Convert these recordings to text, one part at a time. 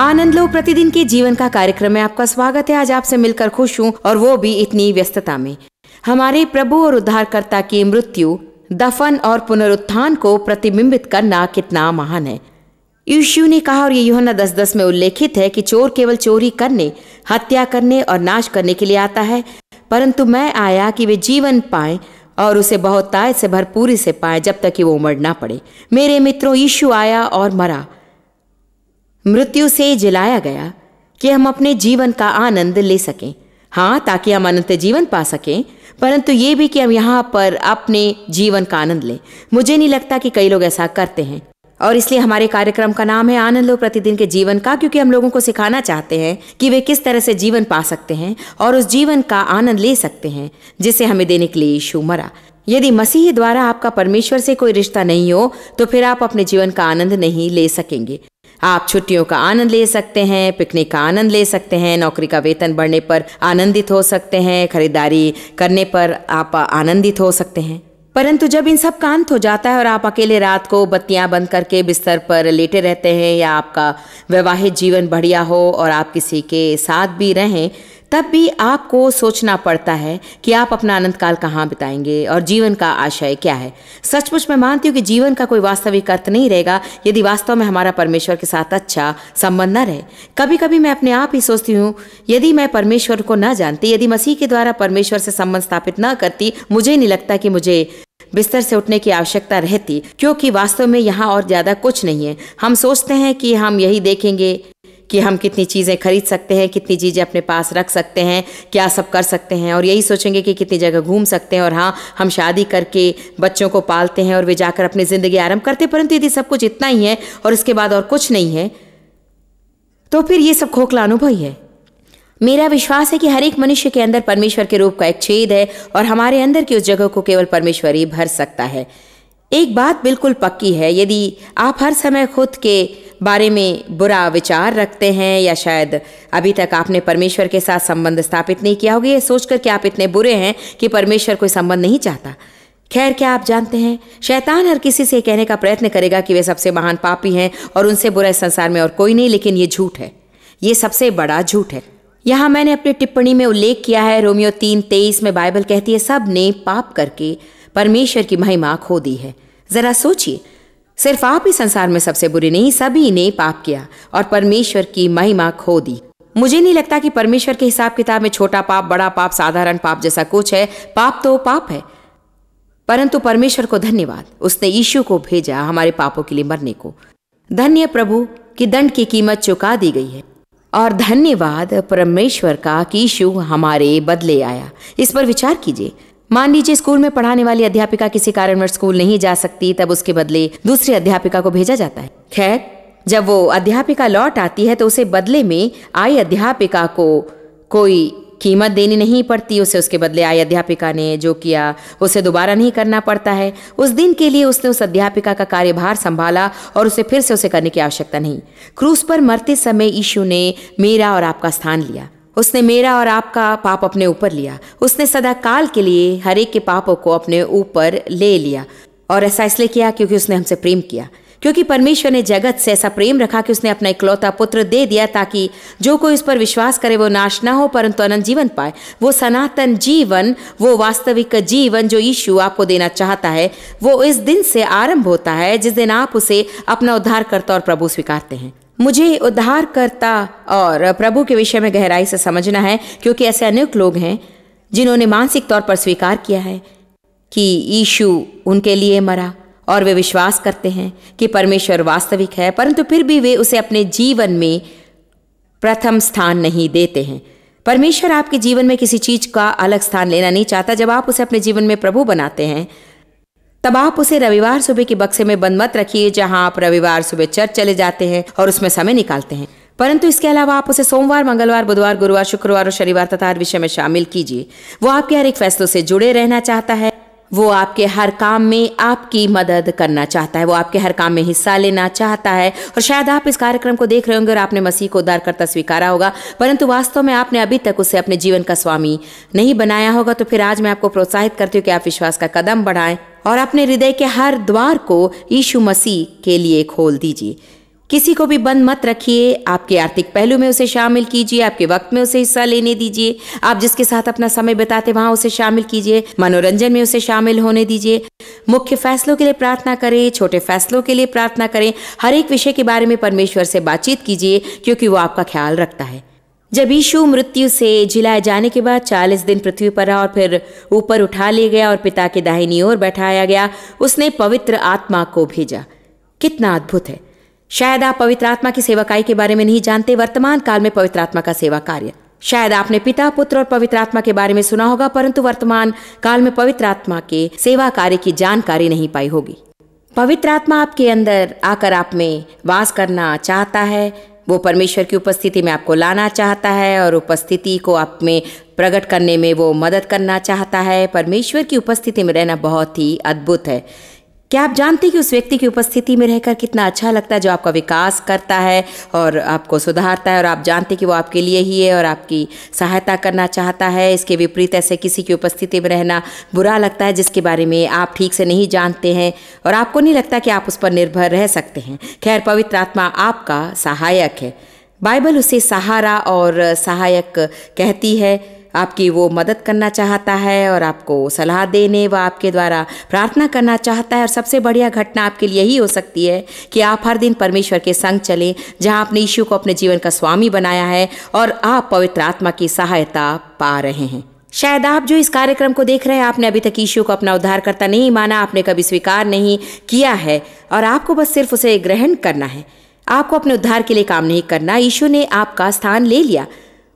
आनंद लो प्रतिदिन के जीवन का कार्यक्रम में आपका स्वागत है। आज आपसे मिलकर खुश हूँ, और वो भी इतनी व्यस्तता में। हमारे प्रभु और उद्धारकर्ता की मृत्यु, दफन और पुनरुत्थान को प्रतिबिंबित करना कितना महान है। यीशु ने कहा, और ये यूहन्ना 10:10 में उल्लेखित है, कि चोर केवल चोरी करने, हत्या करने और नाश करने के लिए आता है, परंतु मैं आया कि वे जीवन पाएं और उसे बहुतायत से भरपूरी से पाएं, जब तक कि वो उमड़ ना पड़े। मेरे मित्रों, यीशु आया और मरा, मृत्यु से जिलाया गया कि हम अपने जीवन का आनंद ले सकें। हाँ, ताकि हम अनंत जीवन पा सकें, परंतु ये भी कि हम यहाँ पर अपने जीवन का आनंद लें। मुझे नहीं लगता कि कई लोग ऐसा करते हैं, और इसलिए हमारे कार्यक्रम का नाम है आनंद लो प्रतिदिन के जीवन का, क्योंकि हम लोगों को सिखाना चाहते हैं कि वे किस तरह से जीवन पा सकते हैं और उस जीवन का आनंद ले सकते हैं जिसे हमें देने के लिए यीशु मरा। यदि मसीह द्वारा आपका परमेश्वर से कोई रिश्ता नहीं हो, तो फिर आप अपने जीवन का आनंद नहीं ले सकेंगे। आप छुट्टियों का आनंद ले सकते हैं, पिकनिक का आनंद ले सकते हैं, नौकरी का वेतन बढ़ने पर आनंदित हो सकते हैं, खरीदारी करने पर आप आनंदित हो सकते हैं, परंतु जब इन सब का अंत हो जाता है और आप अकेले रात को बत्तियां बंद करके बिस्तर पर लेटे रहते हैं, या आपका वैवाहिक जीवन बढ़िया हो और आप किसी के साथ भी रहें, तब भी आपको सोचना पड़ता है कि आप अपना अनंत काल कहाँ बिताएंगे और जीवन का आशय क्या है। सचमुच मैं मानती हूँ कि जीवन का कोई वास्तविक अर्थ नहीं रहेगा यदि वास्तव में हमारा परमेश्वर के साथ अच्छा संबंध न रहे। कभी कभी मैं अपने आप ही सोचती हूँ, यदि मैं परमेश्वर को न जानती, यदि मसीह के द्वारा परमेश्वर से संबंध स्थापित न करती, मुझे नहीं लगता कि मुझे बिस्तर से उठने की आवश्यकता रहती, क्योंकि वास्तव में यहाँ और ज्यादा कुछ नहीं है। हम सोचते हैं कि हम यही देखेंगे कि हम कितनी चीज़ें खरीद सकते हैं, कितनी चीज़ें अपने पास रख सकते हैं, क्या सब कर सकते हैं, और यही सोचेंगे कि कितनी जगह घूम सकते हैं। और हाँ, हम शादी करके बच्चों को पालते हैं और वे जाकर अपनी ज़िंदगी आरंभ करते हैं, परंतु यदि सब कुछ इतना ही है और इसके बाद और कुछ नहीं है, तो फिर ये सब खोखला अनुभव ही है। मेरा विश्वास है कि हर एक मनुष्य के अंदर परमेश्वर के रूप का एक छेद है, और हमारे अंदर की उस जगह को केवल परमेश्वर ही भर सकता है। एक बात बिल्कुल पक्की है, यदि आप हर समय खुद के बारे में बुरा विचार रखते हैं, या शायद अभी तक आपने परमेश्वर के साथ संबंध स्थापित नहीं किया होगा, ये सोचकर कि आप इतने बुरे हैं कि परमेश्वर कोई संबंध नहीं चाहता। खैर, क्या आप जानते हैं, शैतान हर किसी से कहने का प्रयत्न करेगा कि वे सबसे महान पापी हैं और उनसे बुरा इस संसार में और कोई नहीं, लेकिन ये झूठ है, ये सबसे बड़ा झूठ है। यहाँ मैंने अपनी टिप्पणी में उल्लेख किया है, रोमियो 3:23 में बाइबल कहती है, सब ने पाप करके परमेश्वर की महिमा खो दी है। जरा सोचिए, सिर्फ आप ही संसार में सबसे बुरे नहीं, सभी ने पाप किया और परमेश्वर की महिमा खो दी। मुझे नहीं लगता कि परमेश्वर के हिसाब किताब में छोटा पाप, बड़ा पाप, साधारण पाप जैसा कुछ है। पाप तो पाप है, परंतु परमेश्वर को धन्यवाद, उसने यीशु को भेजा हमारे पापों के लिए मरने को। धन्य प्रभु कि दंड की कीमत चुका दी गई है, और धन्यवाद परमेश्वर का कि यीशु हमारे बदले आया। इस पर विचार कीजिए। मान लीजिए स्कूल में पढ़ाने वाली अध्यापिका किसी कारणवश स्कूल नहीं जा सकती, तब उसके बदले दूसरी अध्यापिका को भेजा जाता है। खैर, जब वो अध्यापिका लौट आती है तो उसे बदले में आई अध्यापिका को कोई कीमत देनी नहीं पड़ती। उसे उसके बदले आई अध्यापिका ने जो किया उसे दोबारा नहीं करना पड़ता है। उस दिन के लिए उसने उस अध्यापिका का कार्यभार संभाला और उसे फिर से उसे करने की आवश्यकता नहीं। क्रूस पर मरते समय यीशु ने मेरा और आपका स्थान लिया। उसने मेरा और आपका पाप अपने ऊपर लिया। उसने सदा काल के लिए हर एक के पापों को अपने ऊपर ले लिया, और ऐसा इसलिए किया क्योंकि उसने हमसे प्रेम किया। क्योंकि परमेश्वर ने जगत से ऐसा प्रेम रखा कि उसने अपना इकलौता पुत्र दे दिया, ताकि जो कोई उस पर विश्वास करे वो नाश ना हो परंतु अनंत जीवन पाए। वो सनातन जीवन, वो वास्तविक जीवन जो यीशु आपको देना चाहता है, वो इस दिन से आरंभ होता है जिस दिन आप उसे अपना उद्धारकर्ता और प्रभु स्वीकारते हैं। मुझे उद्धारकर्ता और प्रभु के विषय में गहराई से समझना है, क्योंकि ऐसे अनेक लोग हैं जिन्होंने मानसिक तौर पर स्वीकार किया है कि यीशु उनके लिए मरा, और वे विश्वास करते हैं कि परमेश्वर वास्तविक है, परंतु फिर भी वे उसे अपने जीवन में प्रथम स्थान नहीं देते हैं। परमेश्वर आपके जीवन में किसी चीज का अलग स्थान लेना नहीं चाहता। जब आप उसे अपने जीवन में प्रभु बनाते हैं, तब आप उसे रविवार सुबह के बक्से में बंद मत रखिए, जहां आप रविवार सुबह चर्च चले जाते हैं और उसमें समय निकालते हैं, परंतु इसके अलावा आप उसे सोमवार, मंगलवार, बुधवार, गुरुवार, शुक्रवार और शनिवार तथा हर विषय में शामिल कीजिए। वो आपके हर एक फैसलों से जुड़े रहना चाहता है। वो आपके हर काम में आपकी मदद करना चाहता है। वो आपके हर काम में हिस्सा लेना चाहता है। और शायद आप इस कार्यक्रम को देख रहे होंगे और आपने मसीह को उद्धारकर्ता स्वीकारा होगा, परंतु वास्तव में आपने अभी तक उसे अपने जीवन का स्वामी नहीं बनाया होगा। तो फिर आज मैं आपको प्रोत्साहित करती हूँ कि आप विश्वास का कदम बढ़ाएं और अपने हृदय के हर द्वार को यीशु मसीह के लिए खोल दीजिए। किसी को भी बंद मत रखिए, आपके आर्थिक पहलू में उसे शामिल कीजिए, आपके वक्त में उसे हिस्सा लेने दीजिए, आप जिसके साथ अपना समय बिताते वहां उसे शामिल कीजिए, मनोरंजन में उसे शामिल होने दीजिए। मुख्य फैसलों के लिए प्रार्थना करें, छोटे फैसलों के लिए प्रार्थना करें। हर एक विषय के बारे में परमेश्वर से बातचीत कीजिए, क्योंकि वो आपका ख्याल रखता है। जब यीशु मृत्यु से जिलाए जाने के बाद 40 दिन पृथ्वी पर रहा और फिर ऊपर उठा लिया गया और पिता के दाहिनी ओर बैठाया गया, उसने पवित्र आत्मा को भेजा। कितना अद्भुत है। शायद आप पवित्र आत्मा की सेवकाई के बारे में नहीं जानते। वर्तमान काल में पवित्र आत्मा का सेवा कार्य, शायद आपने पिता, पुत्र और पवित्र आत्मा के बारे में सुना होगा, परंतु वर्तमान काल में पवित्र आत्मा के सेवा कार्य की जानकारी नहीं पाई होगी। पवित्र आत्मा आपके अंदर आकर आप में वास करना चाहता है। वो परमेश्वर की उपस्थिति में आपको लाना चाहता है और उपस्थिति को आप में प्रकट करने में वो मदद करना चाहता है। परमेश्वर की उपस्थिति में रहना बहुत ही अद्भुत है। क्या आप जानते हैं कि उस व्यक्ति की उपस्थिति में रहकर कितना अच्छा लगता है जो आपका विकास करता है और आपको सुधारता है, और आप जानते हैं कि वो आपके लिए ही है और आपकी सहायता करना चाहता है। इसके विपरीत ऐसे किसी की उपस्थिति में रहना बुरा लगता है जिसके बारे में आप ठीक से नहीं जानते हैं और आपको नहीं लगता कि आप उस पर निर्भर रह सकते हैं। खैर, पवित्र आत्मा आपका सहायक है। बाइबल उसे सहारा और सहायक कहती है। आपकी वो मदद करना चाहता है और आपको सलाह देने व आपके द्वारा प्रार्थना करना चाहता है। और सबसे बढ़िया घटना आपके लिए यही हो सकती है कि आप हर दिन परमेश्वर के संग चलें, जहां आपने यीशु को अपने जीवन का स्वामी बनाया है और आप पवित्र आत्मा की सहायता पा रहे हैं। शायद आप जो इस कार्यक्रम को देख रहे हैं, आपने अभी तक यीशु को अपना उद्धारकर्ता नहीं माना, आपने कभी स्वीकार नहीं किया है और आपको बस सिर्फ उसे ग्रहण करना है। आपको अपने उद्धार के लिए काम नहीं करना। यीशु ने आपका स्थान ले लिया।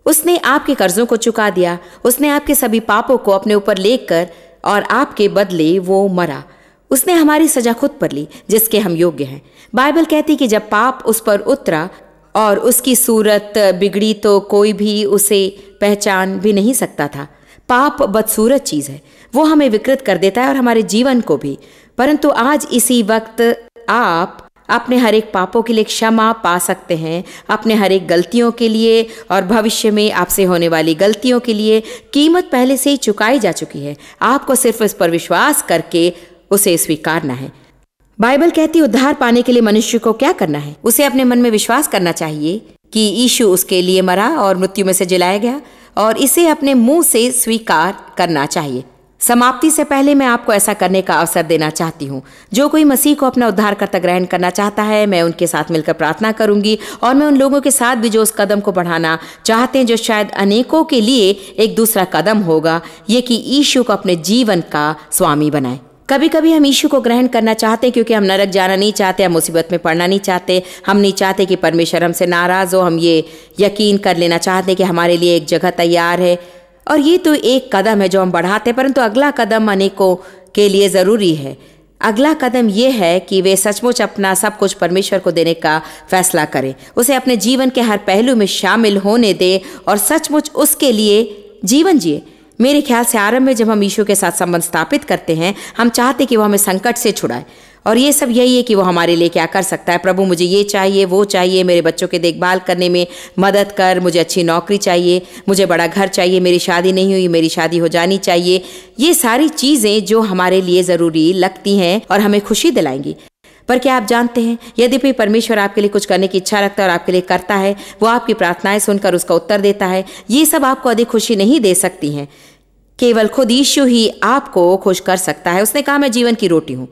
उसने आपके कर्जों को चुका दिया। उसने आपके सभी पापों को अपने ऊपर लेकर और आपके बदले वो मरा। उसने हमारी सजा खुद पर ली जिसके हम योग्य हैं। बाइबल कहती कि जब पाप उस पर उतरा और उसकी सूरत बिगड़ी तो कोई भी उसे पहचान भी नहीं सकता था। पाप बदसूरत चीज़ है, वो हमें विकृत कर देता है और हमारे जीवन को भी। परंतु आज इसी वक्त आप अपने हर एक पापों के लिए क्षमा पा सकते हैं, अपने हर एक गलतियों के लिए और भविष्य में आपसे होने वाली गलतियों के लिए कीमत पहले से ही चुकाई जा चुकी है। आपको सिर्फ इस पर विश्वास करके उसे स्वीकारना है। बाइबल कहती है उद्धार पाने के लिए मनुष्य को क्या करना है? उसे अपने मन में विश्वास करना चाहिए कि यीशु उसके लिए मरा और मृत्यु में से जिलाया गया और इसे अपने मुंह से स्वीकार करना चाहिए। समाप्ति से पहले मैं आपको ऐसा करने का अवसर देना चाहती हूँ। जो कोई मसीह को अपना उद्धारकर्ता ग्रहण करना चाहता है, मैं उनके साथ मिलकर प्रार्थना करूंगी और मैं उन लोगों के साथ भी जो उस कदम को बढ़ाना चाहते हैं, जो शायद अनेकों के लिए एक दूसरा कदम होगा, ये कि यीशु को अपने जीवन का स्वामी बनाएं। कभी कभी हम यीशु को ग्रहण करना चाहते हैं क्योंकि हम नरक जाना नहीं चाहते, हम मुसीबत में पड़ना नहीं चाहते, हम नहीं चाहते कि परमेश्वर हमसे नाराज हो। हम ये यकीन कर लेना चाहते हैं कि हमारे लिए एक जगह तैयार है और ये तो एक कदम है जो हम बढ़ाते हैं, परंतु अगला कदम अनेकों के लिए ज़रूरी है। अगला कदम ये है कि वे सचमुच अपना सब कुछ परमेश्वर को देने का फैसला करें, उसे अपने जीवन के हर पहलू में शामिल होने दें और सचमुच उसके लिए जीवन जिए। मेरे ख्याल से आरंभ में जब हम यीशु के साथ संबंध स्थापित करते हैं, हम चाहते कि वो हमें संकट से छुड़ाए और ये सब यही है कि वो हमारे लिए क्या कर सकता है। प्रभु मुझे ये चाहिए, वो चाहिए, मेरे बच्चों के देखभाल करने में मदद कर, मुझे अच्छी नौकरी चाहिए, मुझे बड़ा घर चाहिए, मेरी शादी नहीं हुई, मेरी शादी हो जानी चाहिए। ये सारी चीज़ें जो हमारे लिए ज़रूरी लगती हैं और हमें खुशी दिलाएंगी। पर क्या आप जानते हैं, यद्यपि परमेश्वर आपके लिए कुछ करने की इच्छा रखता है और आपके लिए करता है, वो आपकी प्रार्थनाएं सुनकर उसका उत्तर देता है, ये सब आपको अधिक खुशी नहीं दे सकती हैं। केवल खुद यीशु ही आपको खुश कर सकता है। उसने कहा मैं जीवन की रोटी हूँ,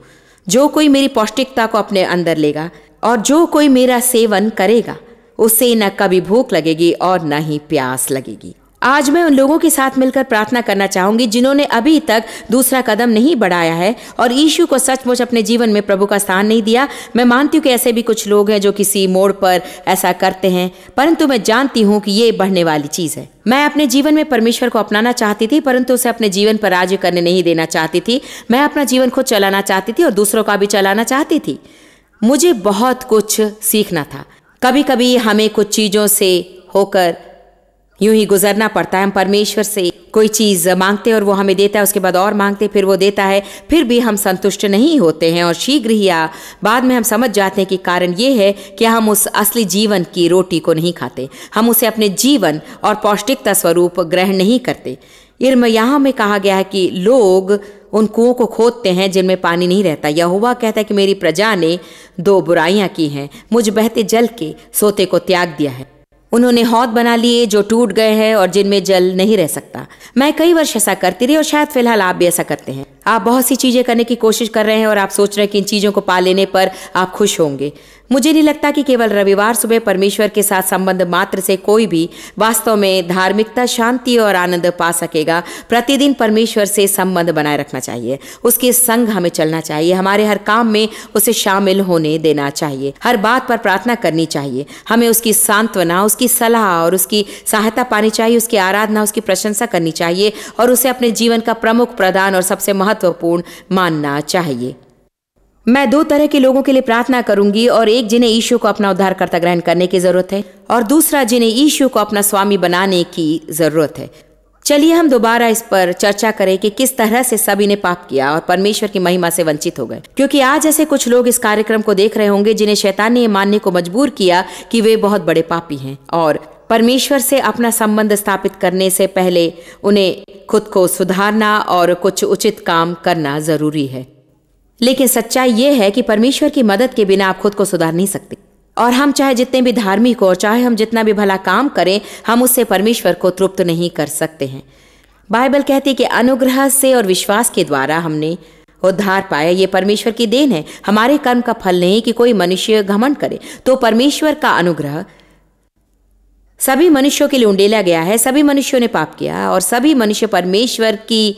जो कोई मेरी पौष्टिकता को अपने अंदर लेगा और जो कोई मेरा सेवन करेगा उसे न कभी भूख लगेगी और न ही प्यास लगेगी। आज मैं उन लोगों के साथ मिलकर प्रार्थना करना चाहूंगी जिन्होंने अभी तक दूसरा कदम नहीं बढ़ाया है और यीशु को सचमुच अपने जीवन में प्रभु का स्थान नहीं दिया। मैं मानती हूँ कि ऐसे भी कुछ लोग हैं जो किसी मोड़ पर ऐसा करते हैं, परंतु मैं जानती हूँ कि ये बढ़ने वाली चीज़ है। मैं अपने जीवन में परमेश्वर को अपनाना चाहती थी, परंतु उसे अपने जीवन पर राज्य करने नहीं देना चाहती थी। मैं अपना जीवन खुद चलाना चाहती थी और दूसरों का भी चलाना चाहती थी। मुझे बहुत कुछ सीखना था। कभी कभी हमें कुछ चीज़ों से होकर यूं ही गुजरना पड़ता है। हम परमेश्वर से कोई चीज़ मांगते हैं और वो हमें देता है, उसके बाद और मांगते, फिर वो देता है, फिर भी हम संतुष्ट नहीं होते हैं और शीघ्र ही या बाद में हम समझ जाते हैं कि कारण ये है कि हम उस असली जीवन की रोटी को नहीं खाते, हम उसे अपने जीवन और पौष्टिकता स्वरूप ग्रहण नहीं करते। यहाँ में कहा गया है कि लोग उन कुओं को खोदते हैं जिनमें पानी नहीं रहता। यहोवा कहता है कि मेरी प्रजा ने 2 बुराइयां की हैं, मुझ बहते जल के सोते को त्याग दिया है। उन्होंने हौद बना लिए जो टूट गए हैं और जिनमें जल नहीं रह सकता। मैं कई वर्ष ऐसा करती रही और शायद फिलहाल आप भी ऐसा करते हैं। आप बहुत सी चीजें करने की कोशिश कर रहे हैं और आप सोच रहे हैं कि इन चीजों को पा लेने पर आप खुश होंगे। मुझे नहीं लगता कि केवल रविवार सुबह परमेश्वर के साथ संबंध मात्र से कोई भी वास्तव में धार्मिकता, शांति और आनंद पा सकेगा। प्रतिदिन परमेश्वर से संबंध बनाए रखना चाहिए, उसके संग हमें चलना चाहिए, हमारे हर काम में उसे शामिल होने देना चाहिए, हर बात पर प्रार्थना करनी चाहिए, हमें उसकी सांत्वना, उसकी सलाह और उसकी सहायता पानी चाहिए, उसकी आराधना, उसकी प्रशंसा करनी चाहिए और उसे अपने जीवन का प्रमुख, प्रधान और सबसे महत्वपूर्ण मानना चाहिए। मैं 2 तरह के लोगों के लिए प्रार्थना करूंगी, और एक जिन्हें यीशु को अपना उद्धारकर्ता ग्रहण करने की जरूरत है और दूसरा जिन्हें यीशु को अपना स्वामी बनाने की जरूरत है। चलिए हम दोबारा इस पर चर्चा करें कि किस तरह से सभी ने पाप किया और परमेश्वर की महिमा से वंचित हो गए, क्योंकि आज ऐसे कुछ लोग इस कार्यक्रम को देख रहे होंगे जिन्हें शैतान ने ये मानने को मजबूर किया कि वे बहुत बड़े पापी हैं और परमेश्वर से अपना संबंध स्थापित करने से पहले उन्हें खुद को सुधारना और कुछ उचित काम करना जरूरी है। लेकिन सच्चाई यह है कि परमेश्वर की मदद के बिना आप खुद को सुधार नहीं सकते, और हम चाहे जितने भी धार्मिक हो और चाहे हम जितना भी भला काम करें, हम उससे परमेश्वर को तृप्त नहीं कर सकते हैं। बाइबल कहती है कि अनुग्रह से और विश्वास के द्वारा हमने उद्धार पाया। ये परमेश्वर की देन है, हमारे कर्म का फल नहीं कि कोई मनुष्य घमंड करे। तो परमेश्वर का अनुग्रह सभी मनुष्यों के लिए उंडेला गया है। सभी मनुष्यों ने पाप किया और सभी मनुष्य परमेश्वर की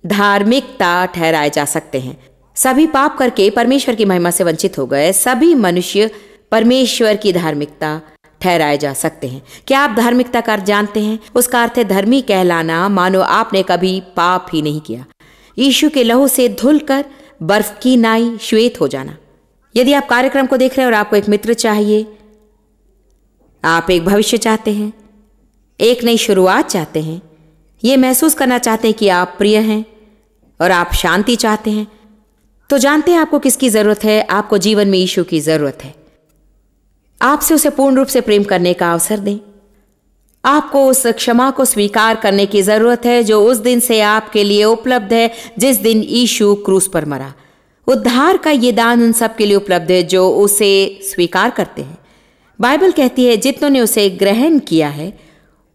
धार्मिकता ठहराए जा सकते हैं। सभी पाप करके परमेश्वर की महिमा से वंचित हो गए। सभी मनुष्य परमेश्वर की धार्मिकता ठहराए जा सकते हैं। क्या आप धार्मिकता का अर्थ जानते हैं? उसका अर्थ है धर्मी कहलाना, मानो आपने कभी पाप ही नहीं किया। यीशु के लहू से धुलकर बर्फ की नाई श्वेत हो जाना। यदि आप कार्यक्रम को देख रहे हैं और आपको एक मित्र चाहिए, आप एक भविष्य चाहते हैं, एक नई शुरुआत चाहते हैं, ये महसूस करना चाहते हैं कि आप प्रिय हैं और आप शांति चाहते हैं, तो जानते हैं आपको किसकी जरूरत है? आपको जीवन में यीशु की जरूरत है। आपसे उसे पूर्ण रूप से प्रेम करने का अवसर दें। आपको उस क्षमा को स्वीकार करने की जरूरत है जो उस दिन से आपके लिए उपलब्ध है जिस दिन यीशु क्रूस पर मरा। उद्धार का ये दान उन सब के लिए उपलब्ध है जो उसे स्वीकार करते हैं। बाइबल कहती है जितनों ने उसे ग्रहण किया है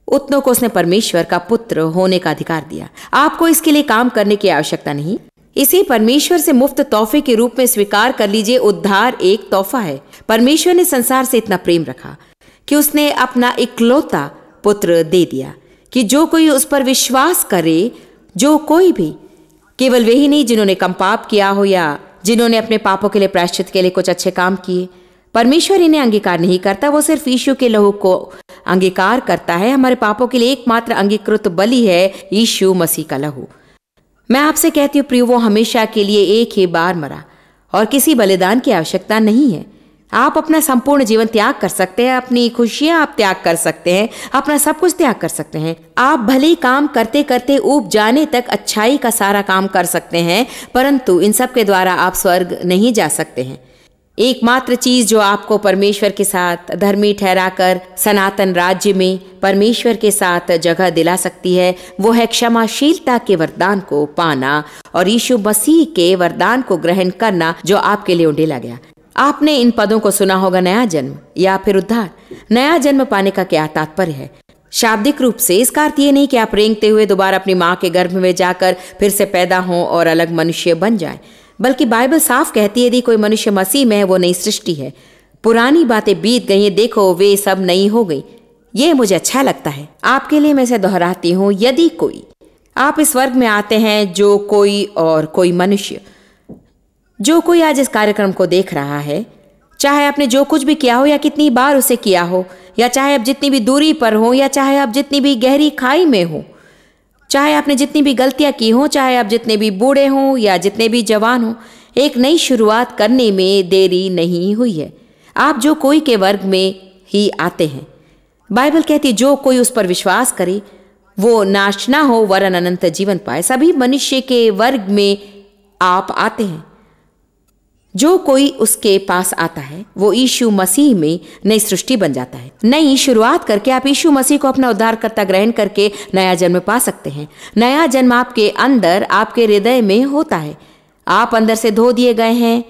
उतनों को उसने परमेश्वर का पुत्र होने का अधिकार दिया। आपको इसके लिए काम करने की आवश्यकता नहीं, इसे परमेश्वर से मुफ्त तोहफे के रूप में स्वीकार कर लीजिए। उद्धार एक तोहफा है। परमेश्वर ने संसार से इतना प्रेम रखा कि उसने अपना इकलौता पुत्र दे दिया कि जो कोई उस पर विश्वास करे, जो कोई भी, केवल वे ही नहीं जिन्होंने कम पाप किया हो या जिन्होंने अपने पापों के लिए प्रायश्चित के लिए कुछ अच्छे काम किए, परमेश्वर इन्हें अंगीकार नहीं करता। वो सिर्फ यीशु के लहू को अंगीकार करता है। हमारे पापों के लिए एकमात्र अंगीकृत बलि है यीशु मसीह का लहू। मैं आपसे कहती हूँ प्रिय, वो हमेशा के लिए एक ही बार मरा और किसी बलिदान की आवश्यकता नहीं है। आप अपना संपूर्ण जीवन त्याग कर सकते हैं, अपनी खुशियां आप त्याग कर सकते हैं, अपना सब कुछ त्याग कर सकते हैं। आप भले ही काम करते करते ऊब जाने तक अच्छाई का सारा काम कर सकते हैं, परंतु इन सब के द्वारा आप स्वर्ग नहीं जा सकते हैं। एकमात्र चीज जो आपको परमेश्वर के साथ धर्मी ठहराकर सनातन राज्य में परमेश्वर के साथ जगह दिला सकती है, वो है क्षमाशीलता के वरदान को पाना और यीशु मसीह के वरदान को ग्रहण करना जो आपके लिए उंडेला गया। आपने इन पदों को सुना होगा, नया जन्म या फिर उद्धार। नया जन्म पाने का क्या तात्पर्य है? शाब्दिक रूप से इसका अर्थ ये नहीं कि आप रेंगते हुए दोबारा अपनी माँ के गर्भ में जाकर फिर से पैदा हों और अलग मनुष्य बन जाएं, बल्कि बाइबल साफ कहती है यदि कोई मनुष्य मसीह में है वो नई सृष्टि है। पुरानी बातें बीत गई हैं, देखो वे सब नई हो गई। ये मुझे अच्छा लगता है। आपके लिए मैं इसे दोहराती हूँ, यदि कोई, आप इस वर्ग में आते हैं जो कोई और कोई मनुष्य, जो कोई आज इस कार्यक्रम को देख रहा है, चाहे आपने जो कुछ भी किया हो या कितनी बार उसे किया हो, या चाहे आप जितनी भी दूरी पर हो या चाहे आप जितनी भी गहरी खाई में हो, चाहे आपने जितनी भी गलतियां की हो, चाहे आप जितने भी बूढ़े हों या जितने भी जवान हों, एक नई शुरुआत करने में देरी नहीं हुई है। आप जो कोई के वर्ग में ही आते हैं। बाइबल कहती है जो कोई उस पर विश्वास करे वो नाश ना हो वरन अनंत जीवन पाए। सभी मनुष्य के वर्ग में आप आते हैं। जो कोई उसके पास आता है वो यीशु मसीह में नई सृष्टि बन जाता है। नई शुरुआत करके आप यीशु मसीह को अपना उद्धारकर्ता ग्रहण करके नया जन्म पा सकते हैं। नया जन्म आपके अंदर, आपके हृदय में होता है। आप अंदर से धो दिए गए हैं।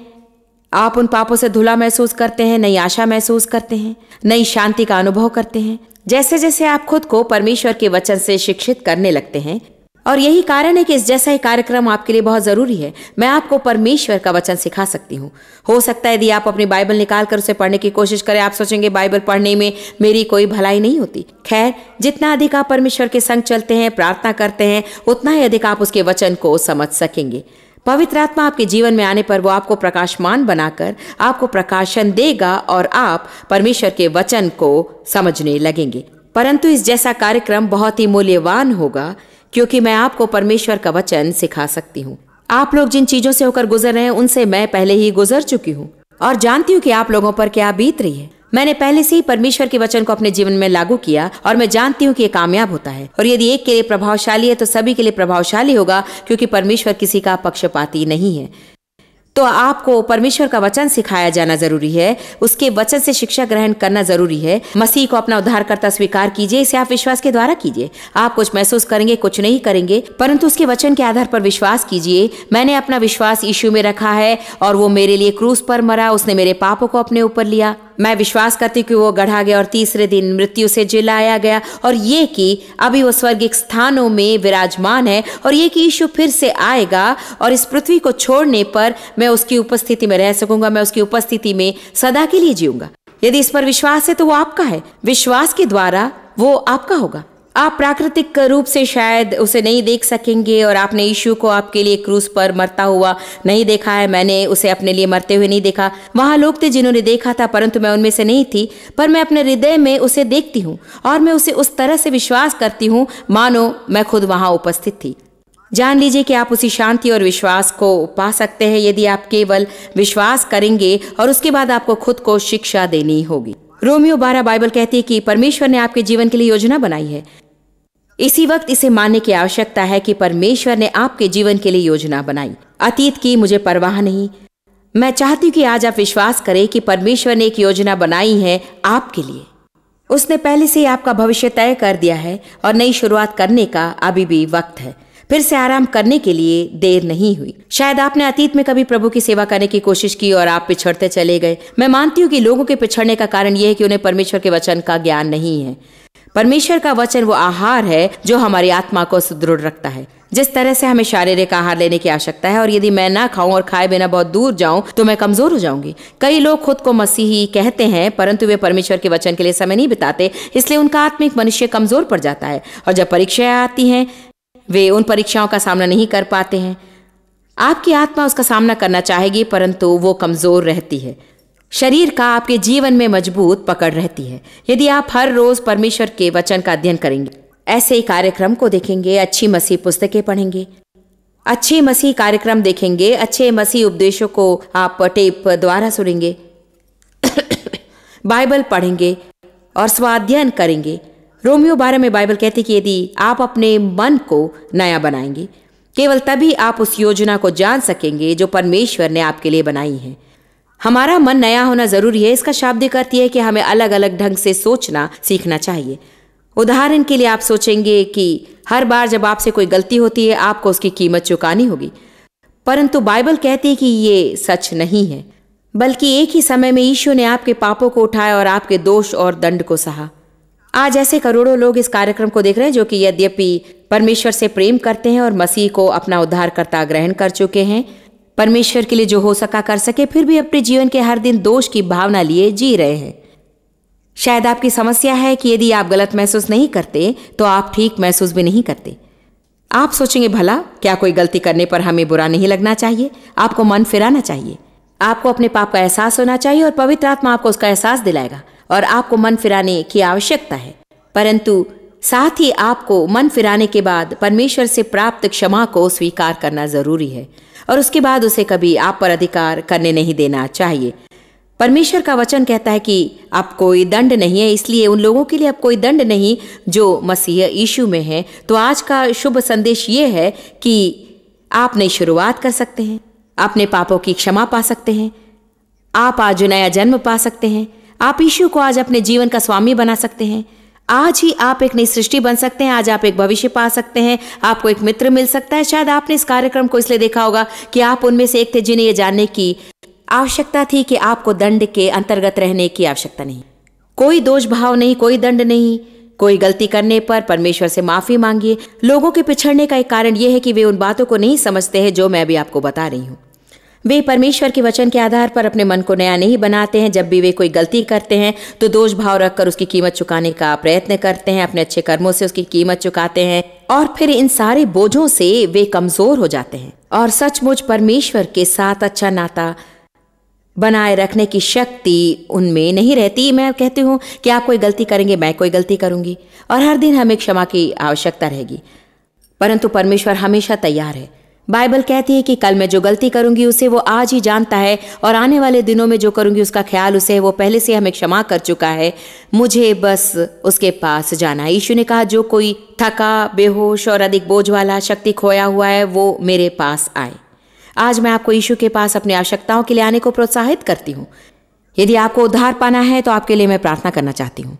आप उन पापों से धुला महसूस करते हैं, नई आशा महसूस करते हैं, नई शांति का अनुभव करते हैं। जैसे जैसे आप खुद को परमेश्वर के वचन से शिक्षित करने लगते हैं, और यही कारण है कि इस जैसा ही कार्यक्रम आपके लिए बहुत जरूरी है। मैं आपको परमेश्वर का वचन सिखा सकती हूँ। हो सकता है यदि आप अपनी बाइबल निकाल कर उसे पढ़ने की कोशिश करें, आप सोचेंगे बाइबल पढ़ने में मेरी कोई भलाई नहीं होती। खैर, जितना अधिक आप परमेश्वर के संग चलते हैं, प्रार्थना करते हैं, उतना ही अधिक आप उसके वचन को समझ सकेंगे। पवित्र आत्मा आपके जीवन में आने पर वो आपको प्रकाशमान बनाकर आपको प्रकाशन देगा और आप परमेश्वर के वचन को समझने लगेंगे। परंतु इस जैसा कार्यक्रम बहुत ही मूल्यवान होगा, क्योंकि मैं आपको परमेश्वर का वचन सिखा सकती हूँ। आप लोग जिन चीजों से होकर गुजर रहे हैं उनसे मैं पहले ही गुजर चुकी हूँ और जानती हूँ कि आप लोगों पर क्या बीत रही है। मैंने पहले से ही परमेश्वर के वचन को अपने जीवन में लागू किया और मैं जानती हूँ कि ये कामयाब होता है। और यदि एक के लिए प्रभावशाली है तो सभी के लिए प्रभावशाली होगा, क्योंकि परमेश्वर किसी का पक्षपाती नहीं है। तो आपको परमेश्वर का वचन सिखाया जाना जरूरी है, उसके वचन से शिक्षा ग्रहण करना जरूरी है। मसीह को अपना उद्धारकर्ता स्वीकार कीजिए। इसे आप विश्वास के द्वारा कीजिए। आप कुछ महसूस करेंगे, कुछ नहीं करेंगे, परंतु उसके वचन के आधार पर विश्वास कीजिए। मैंने अपना विश्वास यीशु में रखा है और वो मेरे लिए क्रूस पर मरा, उसने मेरे पापों को अपने ऊपर लिया। मैं विश्वास करती हूँ कि वो गढ़ा गया और तीसरे दिन मृत्यु से जिलाया गया, और ये कि अभी वो स्वर्गिक स्थानों में विराजमान है, और ये कि यीशु फिर से आएगा और इस पृथ्वी को छोड़ने पर मैं उसकी उपस्थिति में रह सकूंगा। मैं उसकी उपस्थिति में सदा के लिए जीऊंगा। यदि इस पर विश्वास है तो वो आपका है। विश्वास के द्वारा वो आपका होगा। आप प्राकृतिक रूप से शायद उसे नहीं देख सकेंगे और आपने यीशु को आपके लिए क्रूस पर मरता हुआ नहीं देखा है। मैंने उसे अपने लिए मरते हुए नहीं देखा। वहां लोग थे जिन्होंने देखा था, परंतु मैं उनमें से नहीं थी। पर मैं अपने हृदय में उसे देखती हूँ और मैं उसे उस तरह से विश्वास करती हूँ मानो मैं खुद वहां उपस्थित थी। जान लीजिए कि आप उसी शांति और विश्वास को पा सकते हैं यदि आप केवल विश्वास करेंगे, और उसके बाद आपको खुद को शिक्षा देनी होगी। रोमियो 12 बाइबल कहती है कि परमेश्वर ने आपके जीवन के लिए योजना बनाई है। इसी वक्त इसे मानने की आवश्यकता है कि परमेश्वर ने आपके जीवन के लिए योजना बनाई। अतीत की मुझे परवाह नहीं। मैं चाहती हूँ कि आज आप विश्वास करें कि परमेश्वर ने एक योजना बनाई है आपके लिए। उसने पहले से ही आपका भविष्य तय कर दिया है और नई शुरुआत करने का अभी भी वक्त है। फिर से आराम करने के लिए देर नहीं हुई। शायद आपने अतीत में कभी प्रभु की सेवा करने की कोशिश की और आप पिछड़ते चले गए। मैं मानती हूँ कि लोगों के पिछड़ने का कारण यह है कि उन्हें परमेश्वर के वचन का ज्ञान नहीं है। परमेश्वर का वचन वो आहार है जो हमारी आत्मा को सुदृढ़ रखता है। जिस तरह से हमें शारीरिक आहार लेने की आवश्यकता है, और यदि मैं ना खाऊं और खाए बिना बहुत दूर जाऊं तो मैं कमजोर हो जाऊंगी। कई लोग खुद को मसीही कहते हैं, परंतु वे परमेश्वर के वचन के लिए समय नहीं बिताते, इसलिए उनका आत्मिक मनुष्य कमजोर पड़ जाता है। और जब परीक्षाएं आती हैं वे उन परीक्षाओं का सामना नहीं कर पाते हैं। आपकी आत्मा उसका सामना करना चाहेगी, परंतु वो कमजोर रहती है। शरीर का आपके जीवन में मजबूत पकड़ रहती है। यदि आप हर रोज परमेश्वर के वचन का अध्ययन करेंगे, ऐसे ही कार्यक्रम को देखेंगे, अच्छी मसीह पुस्तकें पढ़ेंगे, अच्छे मसीह कार्यक्रम देखेंगे, अच्छे मसीह उपदेशों को आप टेप द्वारा सुनेंगे, बाइबल पढ़ेंगे और स्वाध्ययन करेंगे। रोमियो 12 में बाइबल कहती कि यदि आप अपने मन को नया बनाएंगे, केवल तभी आप उस योजना को जान सकेंगे जो परमेश्वर ने आपके लिए बनाई है। हमारा मन नया होना जरूरी है। इसका शाब्दिक अर्थ यह है कि हमें अलग अलग ढंग से सोचना सीखना चाहिए। उदाहरण के लिए आप सोचेंगे कि हर बार जब आपसे कोई गलती होती है आपको उसकी कीमत चुकानी होगी, परंतु बाइबल कहती है कि ये सच नहीं है, बल्कि एक ही समय में यीशु ने आपके पापों को उठाया और आपके दोष और दंड को सहा। आज ऐसे करोड़ों लोग इस कार्यक्रम को देख रहे हैं जो कि यद्यपि परमेश्वर से प्रेम करते हैं और मसीह को अपना उद्धारकर्ता ग्रहण कर चुके हैं, परमेश्वर के लिए जो हो सका कर सके, फिर भी अपने जीवन के हर दिन दोष की भावना लिए जी रहे हैं। शायद आपकी समस्या है कि यदि आप गलत महसूस नहीं करते तो आप ठीक महसूस भी नहीं करते। आप सोचेंगे, भला क्या कोई गलती करने पर हमें बुरा नहीं लगना चाहिए? आपको मन फिराना चाहिए। आपको अपने पाप का एहसास होना चाहिए और पवित्र आत्मा आपको उसका एहसास दिलाएगा और आपको मन फिराने की आवश्यकता है। परंतु साथ ही आपको मन फिराने के बाद परमेश्वर से प्राप्त क्षमा को स्वीकार करना जरूरी है और उसके बाद उसे कभी आप पर अधिकार करने नहीं देना चाहिए। परमेश्वर का वचन कहता है कि अब कोई दंड नहीं है, इसलिए उन लोगों के लिए अब कोई दंड नहीं जो मसीह यीशु में है। तो आज का शुभ संदेश ये है कि आप नई शुरुआत कर सकते हैं। अपने पापों की क्षमा पा सकते हैं। आप आज नया जन्म पा सकते हैं। आप यीशु को आज अपने जीवन का स्वामी बना सकते हैं। आज ही आप एक नई सृष्टि बन सकते हैं। आज आप एक भविष्य पा सकते हैं। आपको एक मित्र मिल सकता है। शायद आपने इस कार्यक्रम को इसलिए देखा होगा कि आप उनमें से एक थे जिन्हें यह जानने की आवश्यकता थी कि आपको दंड के अंतर्गत रहने की आवश्यकता नहीं। कोई दोष भाव नहीं, कोई दंड नहीं। कोई गलती करने पर परमेश्वर से माफी मांगिए। लोगों के पिछड़ने का एक कारण यह है कि वे उन बातों को नहीं समझते हैं जो मैं भी आपको बता रही हूं। वे परमेश्वर के वचन के आधार पर अपने मन को नया नहीं बनाते हैं। जब भी वे कोई गलती करते हैं तो दोष भाव रखकर उसकी कीमत चुकाने का प्रयत्न करते हैं। अपने अच्छे कर्मों से उसकी कीमत चुकाते हैं और फिर इन सारे बोझों से वे कमजोर हो जाते हैं और सचमुच परमेश्वर के साथ अच्छा नाता बनाए रखने की शक्ति उनमें नहीं रहती। मैं कहती हूँ कि आप कोई गलती करेंगे, मैं कोई गलती करूंगी और हर दिन हमें क्षमा की आवश्यकता रहेगी, परंतु परमेश्वर हमेशा तैयार है। बाइबल कहती है कि कल मैं जो गलती करूंगी उसे वो आज ही जानता है और आने वाले दिनों में जो करूंगी उसका ख्याल उसे वो पहले से हमें क्षमा कर चुका है। मुझे बस उसके पास जाना है। यीशु ने कहा, जो कोई थका, बेहोश और अधिक बोझ वाला, शक्ति खोया हुआ है, वो मेरे पास आए। आज मैं आपको यीशु के पास अपनी आवश्यकताओं के लिए आने को प्रोत्साहित करती हूँ। यदि आपको उद्धार पाना है तो आपके लिए मैं प्रार्थना करना चाहती हूँ।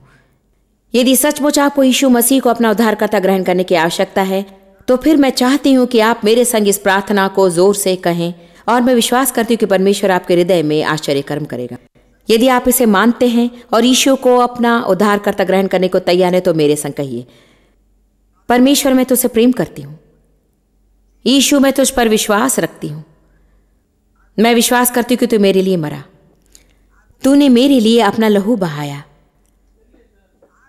यदि सचमुच आपको यीशु मसीह को अपना उद्धारकर्ता ग्रहण करने की आवश्यकता है तो फिर मैं चाहती हूँ कि आप मेरे संग इस प्रार्थना को जोर से कहें और मैं विश्वास करती हूँ कि परमेश्वर आपके हृदय में आश्चर्य कर्म करेगा। यदि आप इसे मानते हैं और यीशु को अपना उद्धारकर्ता ग्रहण करने को तैयार है तो मेरे संग कहिए, परमेश्वर मैं तुझसे प्रेम करती हूँ। यीशु मैं तुझ पर विश्वास रखती हूँ। मैं विश्वास करती हूँ कि तू मेरे लिए मरा, तूने मेरे लिए अपना लहू बहाया।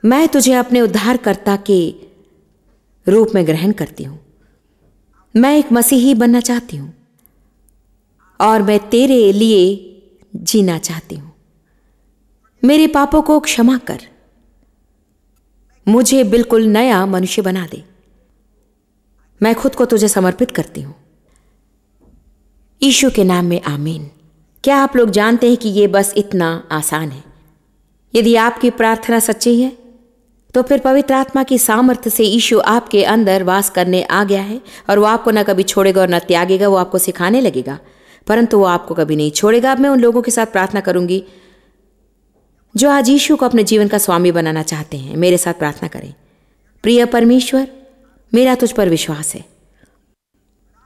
मैं तुझे अपने उद्धारकर्ता के रूप में ग्रहण करती हूँ। मैं एक मसीही बनना चाहती हूँ और मैं तेरे लिए जीना चाहती हूँ। मेरे पापों को क्षमा कर, मुझे बिल्कुल नया मनुष्य बना दे। मैं खुद को तुझे समर्पित करती हूँ यीशु के नाम में, आमीन। क्या आप लोग जानते हैं कि यह बस इतना आसान है? यदि आपकी प्रार्थना सच्ची है तो फिर पवित्र आत्मा की सामर्थ्य से यीशु आपके अंदर वास करने आ गया है और वो आपको न कभी छोड़ेगा और न त्यागेगा। वो आपको सिखाने लगेगा, परंतु वो आपको कभी नहीं छोड़ेगा। अब मैं उन लोगों के साथ प्रार्थना करूंगी जो आज यीशु को अपने जीवन का स्वामी बनाना चाहते हैं। मेरे साथ प्रार्थना करें। प्रिय परमेश्वर, मेरा तुझ पर विश्वास है,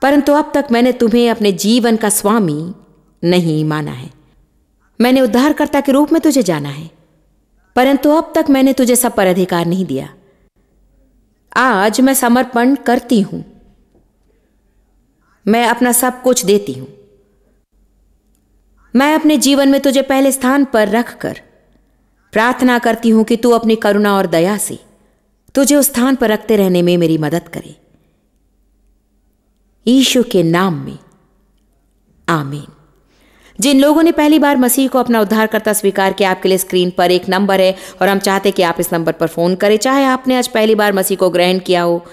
परंतु अब तक मैंने तुम्हें अपने जीवन का स्वामी नहीं माना है। मैंने उद्धारकर्ता के रूप में तुझे जाना है, परंतु अब तक मैंने तुझे सब पर अधिकार नहीं दिया। आज मैं समर्पण करती हूं, मैं अपना सब कुछ देती हूं। मैं अपने जीवन में तुझे पहले स्थान पर रखकर प्रार्थना करती हूं कि तू अपनी करुणा और दया से तुझे उस स्थान पर रखते रहने में मेरी मदद करे। यीशु के नाम में, आमीन। जिन लोगों ने पहली बार मसीह को अपना उद्धारकर्ता स्वीकार किया, आपके लिए स्क्रीन पर एक नंबर है और हम चाहते हैं कि आप इस नंबर पर फोन करें। चाहे आपने आज पहली बार मसीह को ग्रहण किया हो,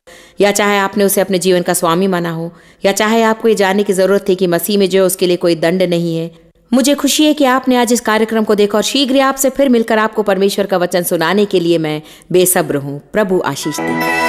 या चाहे आपने उसे अपने जीवन का स्वामी माना हो, या चाहे आपको ये जानने की जरूरत थी कि मसीह में जो है उसके लिए कोई दंड नहीं है। मुझे खुशी है कि आपने आज इस कार्यक्रम को देखा और शीघ्र आपसे फिर मिलकर आपको परमेश्वर का वचन सुनाने के लिए मैं बेसब्र हूं। प्रभु आशीष दे।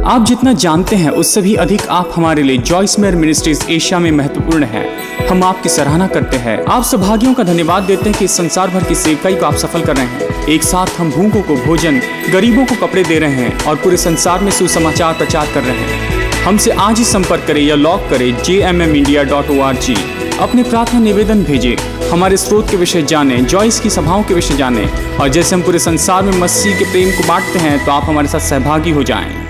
आप जितना जानते हैं उससे भी अधिक आप हमारे लिए जॉइस मेयर मिनिस्ट्रीज एशिया में महत्वपूर्ण है। हम आपकी सराहना करते हैं। आप सौभाग्यों का धन्यवाद देते हैं कि इस संसार भर की सेवकाई को आप सफल कर रहे हैं। एक साथ हम भूखों को भोजन, गरीबों को कपड़े दे रहे हैं और पूरे संसार में सुसमाचार प्रचार कर रहे हैं। हमसे आज ही संपर्क करें या लॉग करें jmmindia.org। अपने प्रार्थना निवेदन भेजें, हमारे स्रोत के विषय जानें, जॉइस की सभाओं के विषय जानें और जैसे हम पूरे संसार में मसीह के प्रेम को बांटते हैं तो आप हमारे साथ सहभागी हो जाएं।